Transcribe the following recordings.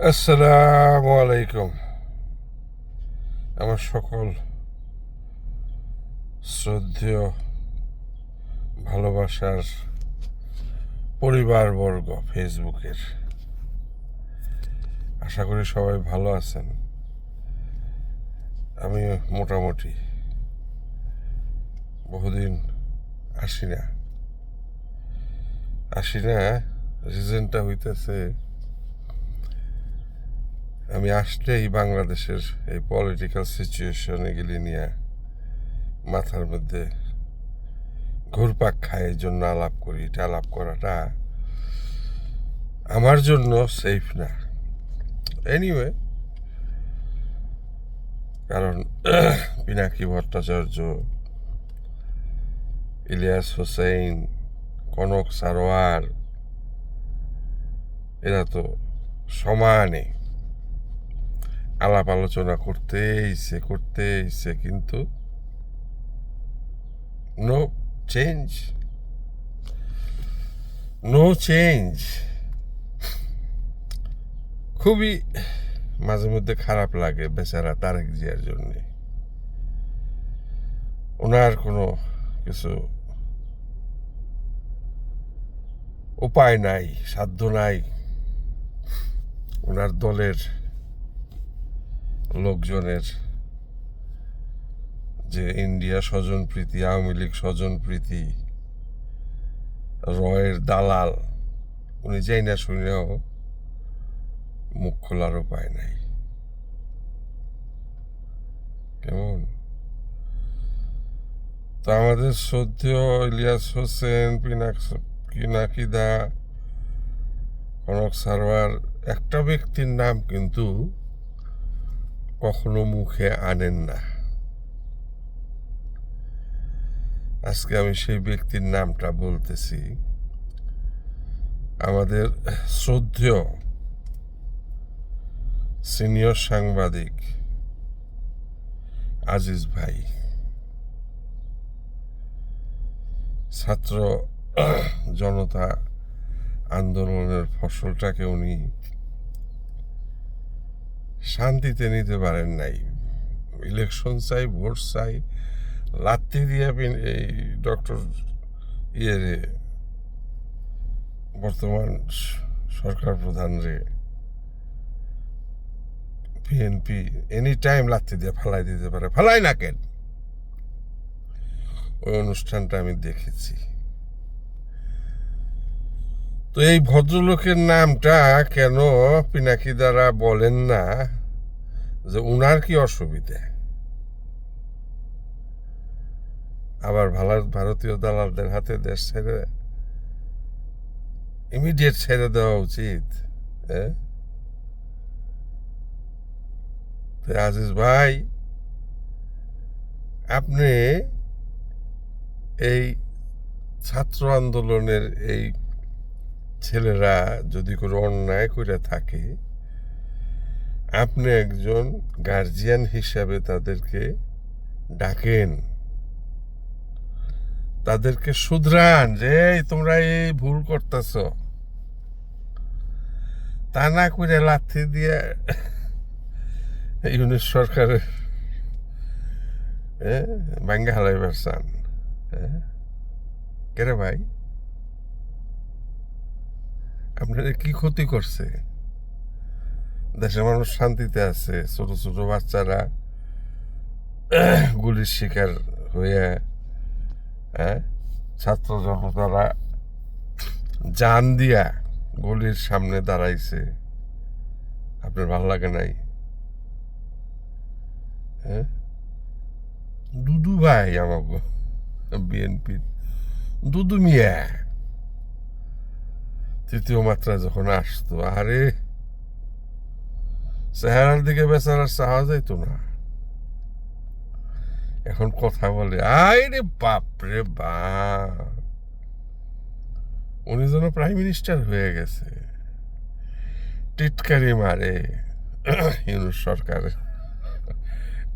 আসসালামু আলাইকুম। আমার সকল শ্রদ্ধেয় ভালোবাসার পরিবারবর্গ ফেসবুকের, আশা করি সবাই ভালো আছেন। আমি মোটামুটি বহুদিন আসি না রিজনটা হইতেছে, আমি আসলেই বাংলাদেশের এই পলিটিক্যাল সিচুয়েশন এগুলি নিয়ে মাথার মধ্যে ঘুরপাক খায়, এই জন্য আলাপ করি। এটা আলাপ করাটা আমার জন্য সেফ না। এনিওয়ে, কারণ পিনাকি ভট্টাচার্য, ইলিয়াস হোসেন, কনক সারোয়ার এরা তো সমানে আলাপ আলোচনা করতেইছে, কিন্তু নো চেঞ্জ। খুবই মাঝে মধ্যে খারাপ লাগে বেচারা তারেক জিয়ার জন্যে। ওনার কোনো কিছু উপায় নাই, সাধ্য নাই। ওনার দলের লোকজনের যে ইন্ডিয়া স্বজনপ্রীতি, আওয়ামী লীগ স্বজনপ্রীতি, রয়ের দালাল, উনি যাই না শুনেও মুখ খোলার উপায় নাই। কেমন তো আমাদের শ্রদ্ধেয় ইলিয়াস হোসেন, পিনাকিদা, কনক সারোয়ার একটা ব্যক্তির নাম কিন্তু কখনো মুখে আনেন না। আজকে আমি সেই ব্যক্তির নামটা বলতেছি। আমাদের শ্রদ্ধেয় সিনিয়র সাংবাদিক আজিজ ভাই, ছাত্র জনতা আন্দোলনের ফসলটাকে উনি শান্তিতে নিতে পারেন নাই। ইলেকশন চাই, ভোট চাই, লাত্তি দিয়ে এই ডক্টর বর্তমান সরকার প্রধান রে, বিএনপি এনি টাইম লাত্তি দিয়ে ফালাই দিতে পারে। ফালাই না কেন? ওই অনুষ্ঠানটা আমি দেখেছি। তো এই ভদ্রলোকের নামটা কেন পিনাকি দ্বারা বলেন না যে উনার কি অসুবিধা? আবার ভারতীয় দালালদের হাতে দেশ ছেড়ে ইমিডিয়েট ছেড়ে দেওয়া উচিত। আজিজ ভাই, আপনি এই ছাত্র আন্দোলনের এই ছেলেরা যদি কোনো অন্যায় করে থাকে, আপনি একজন গার্জিয়ান হিসাবে তাদেরকে ডাকেন, তাদেরকে শুধরান যে তোমরা এই ভুল করতেছ। তা না করে লাথি দিয়ে ইউনিট সরকারের ভাঙ্গা হালাইবার চান। কেরে ভাই, আপনাদের কি ক্ষতি করছে? দেশের মানুষ শান্তিতে আছে, ছোট ছোট বাচ্চারা গুলির শিকার হয়ে, ছাত্র জনতারা জান দিয়া গলির সামনে দাঁড়াইছে। আপনার ভালো লাগে নাই? দুদু ভাই, আমাকে বিএনপি দুদু মিয়া তৃতীয় মাত্রায় যখন আসতো, আরে চেহারার দিকে বেচারার চাওয়া যাইতো না। এখন কথা বলে আরে বাপরে বাপ, উনি যেন প্রাইম মিনিস্টার হয়ে গেছে। টিটকারি মারে ইউনুস সরকার,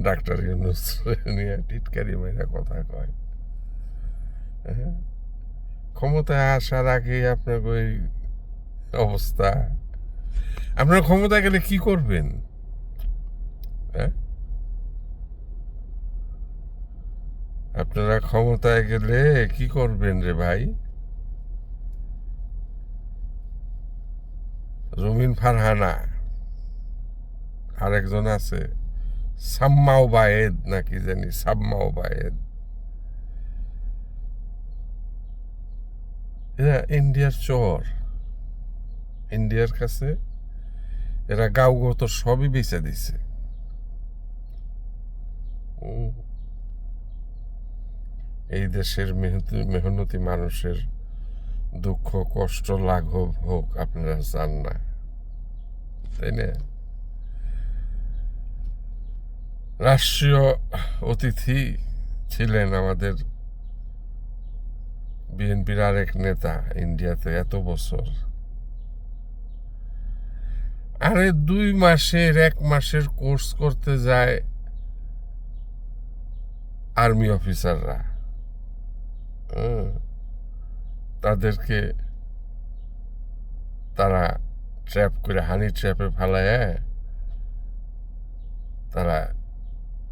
ডাক্তার ইউনুস নিয়ে টিটকারি মেরে কথা কয়। ক্ষমতায় আসার আগে আপনার ওই অবস্থা, আপনারা ক্ষমতায় গেলে কি করবেন? হ্যাঁ, আপনারা ক্ষমতায় গেলে কি করবেন রে ভাই? রুমিন ফারহানা, আরেকজন আছে সাম্মাও বায়েদ নাকি জানি, সাম্মাও বায়েদ, এরা ইন্ডিয়ার চোর। ইন্ডিয়ার কাছে এরা গাঁওগত সবই বেচে দিছে। এই দেশের মেহনতি মানুষের দুঃখ কষ্ট লাঘব হোক আপনারা চান না, তাই না? রাষ্ট্রীয় অতিথি ছিলেন আমাদের বিএনপির আরেক নেতা ইন্ডিয়াতে এত বছর। আরে 2 মাসের 1 মাসের কোর্স করতে যায় আর্মি অফিসাররা, তাদেরকে তারা ট্র্যাপ করে হানি ট্র্যাপে ফেলায় তারা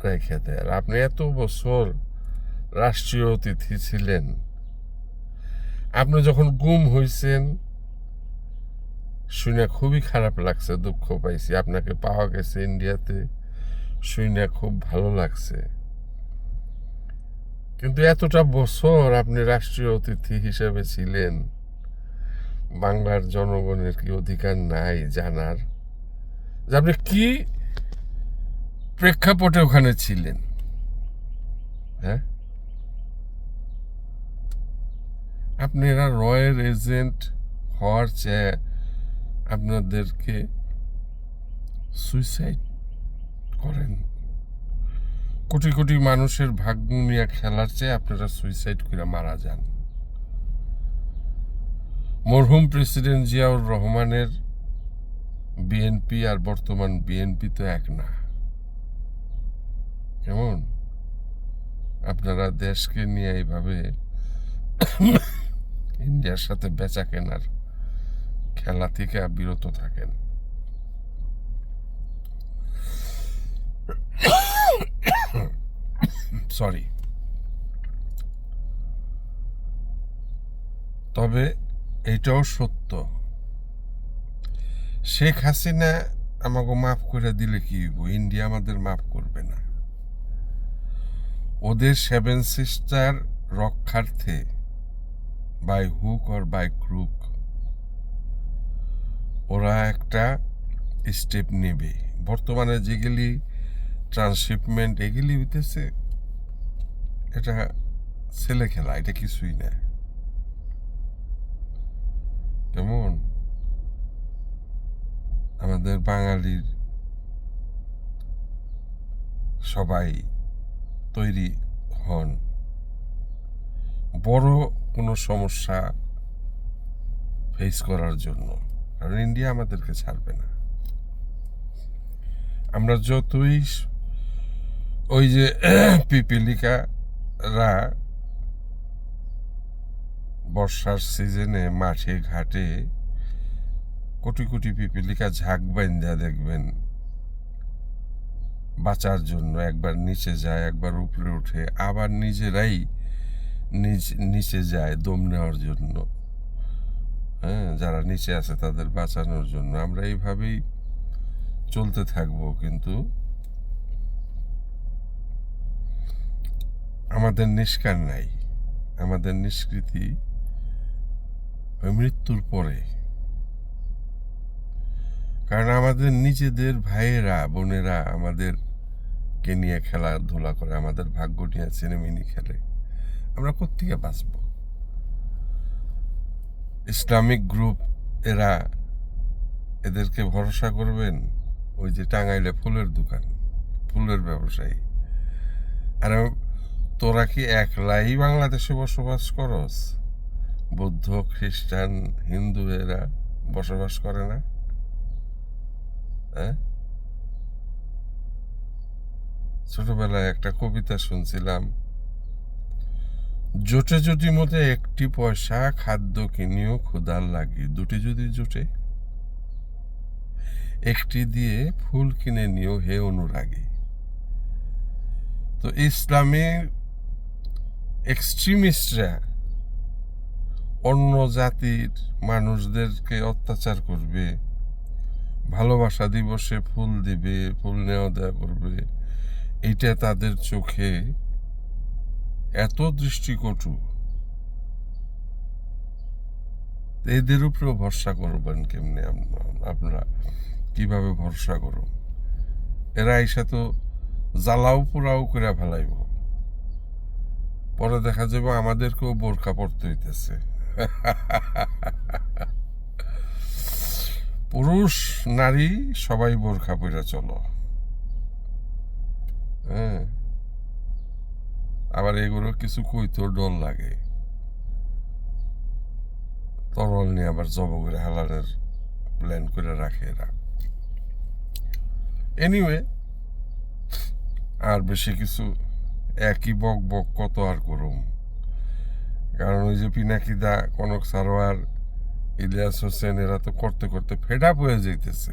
রেখে দেয়। আর আপনি এত বছর রাষ্ট্রীয় অতিথি ছিলেন, আপনি যখন গুম হয়েছেন শুনে খুবই খারাপ লাগছে, দুঃখ পাইছি। আপনাকে পাওয়া গেছে ইন্ডিয়াতে, শুনে খুব ভালো লাগছে। কিন্তু এতটা বছর আপনি রাষ্ট্রীয় অতিথি হিসেবে ছিলেন, বাংলার জনগণের কি অধিকার নাই জানার যে আপনি কি প্রেক্ষাপটে ওখানে ছিলেন? হ্যাঁ, আপনারা রয়ের এজেন্ট হওয়ার চেয়ে আপনাদেরকে সুইসাইড করেন। কোটি কোটি মানুষের ভাগ্য নিয়ে খেলার চেয়ে আপনারা সুইসাইড করে মারা যান। মরহুম প্রেসিডেন্ট জিয়াউর রহমানের বিএনপি আর বর্তমান বিএনপি তো এক না। কেমন আপনারা দেশকে নিয়ে এইভাবে ইন্ডিয়ার সাথে বেচা কেনার খেলা থেকে বিরত থাকেন। সরি। তবে এটাও সত্য, শেখ হাসিনা আমাকে মাফ করে দিলে কি হইব, ইন্ডিয়া আমাদের মাফ করবে না। ওদের 7 সিস্টার রক্ষার্থে by hook or by crook ওরা একটা স্টেপ নেবে। বর্তমানে যেগুলি ট্রান্সশিপমেন্ট এগুলি হইতেছে, এটা ছেলে খেলা, এটা কিছুই না। কেমন আমাদের বাঙালির সবাই তৈরি হন, বড় কোনো সমস্যা ফেস করার জন্য, কারণ ইন্ডিয়া আমাদেরকে ছাড়বে না। আমরা যতই ওই যে পিপিলিকারা বর্ষার সিজনে মাঠে ঘাটে কোটি কোটি পিপিলিকা ঝাঁক বাইন্ধা দেখবেন বাঁচার জন্য, একবার নিচে যায় একবার উপরে ওঠে, আবার নিজেরাই নিচে যায় দম নেওয়ার জন্য। হ্যাঁ, যারা নিচে আছে তাদের বাঁচানোর জন্য আমরা এইভাবেই চলতে থাকবো। কিন্তু আমাদের নিষ্কার নাই, আমাদের নিষ্কৃতি ওই মৃত্যুর পরে। কারণ আমাদের নিজেদের ভাইয়েরা বোনেরা আমাদেরকে নিয়ে খেলাধুলা করে, আমাদের ভাগ্য নিয়ে চিনেমিনি খেলে, আমরা কোত্থেকে বাঁচব? ইসলামিক গ্রুপ এরা, এদেরকে ভরসা করবেন? ওই যে টাঙ্গাইলে ফুলের দোকান, ফুলের ব্যবসায়ী। আর তোরা কি একলাই বাংলাদেশে বসবাস করস? বৌদ্ধ খ্রিস্টান হিন্দু এরা বসবাস করে না? হ্যাঁ, ছোটবেলায় একটা কবিতা শুনছিলাম, জোটে যদি মতে 1টি পয়সা, খাদ্য কিনিও ক্ষুধার লাগি, 2টি যদি জোটে একটি দিয়ে ফুল কিনে নিও হে অনুরাগী। তো ইসলামের এক্সট্রিমিস্টরা অন্য জাতির মানুষদেরকে অত্যাচার করবে, ভালোবাসা দিবসে ফুল দিবে, ফুল নেওয়া দেওয়া করবে, এটা তাদের চোখে এত দৃষ্টিকটু, এদের উপরেও ভরসা করবেন কেমনে? আপনারা কিভাবে ভরসা করো? এরা এসে তো জ্বালাও পোড়াও করে ফেলাইব, পরে দেখা যাবে আমাদেরকেও বোরকা পড়তে হইতেছে। পুরুষ নারী সবাই বোরকা পরে চলো। হ্যাঁ, আবার এগুলো কিছু কইতেও ডর লাগে, তরল নিয়ে আবার জব করে হালানের প্ল্যান করে রাখে এরা। এনিওয়ে, আর বেশি কিছু একই বক বক কত আর করুম, কারণ ওই যে পিনাকিদা, কনক সারোয়ার, ইলিয়াস হোসেন, এরা তো করতে করতে ফেড আপ হয়ে যাইতেছে।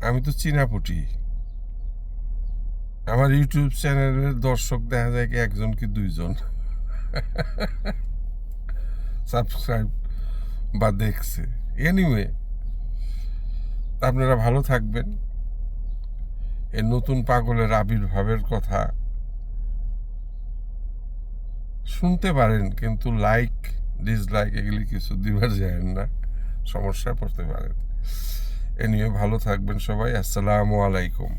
আমি তো চিনাপুটি, আমার ইউটিউব চ্যানেলের দর্শক দেখা যায় কি একজন কি দুইজন সাবস্ক্রাইব বা দেখছে। এনিওয়ে, আপনারা ভালো থাকবেন। এই নতুন পাগলের আবির্ভাবের কথা শুনতে পারেন, কিন্তু লাইক ডিসলাইক এগুলি কিছু দিবার যায় না, সমস্যায় পড়তে পারেন। এ নিয়ে ভালো থাকবেন সবাই। আসসালামু আলাইকুম।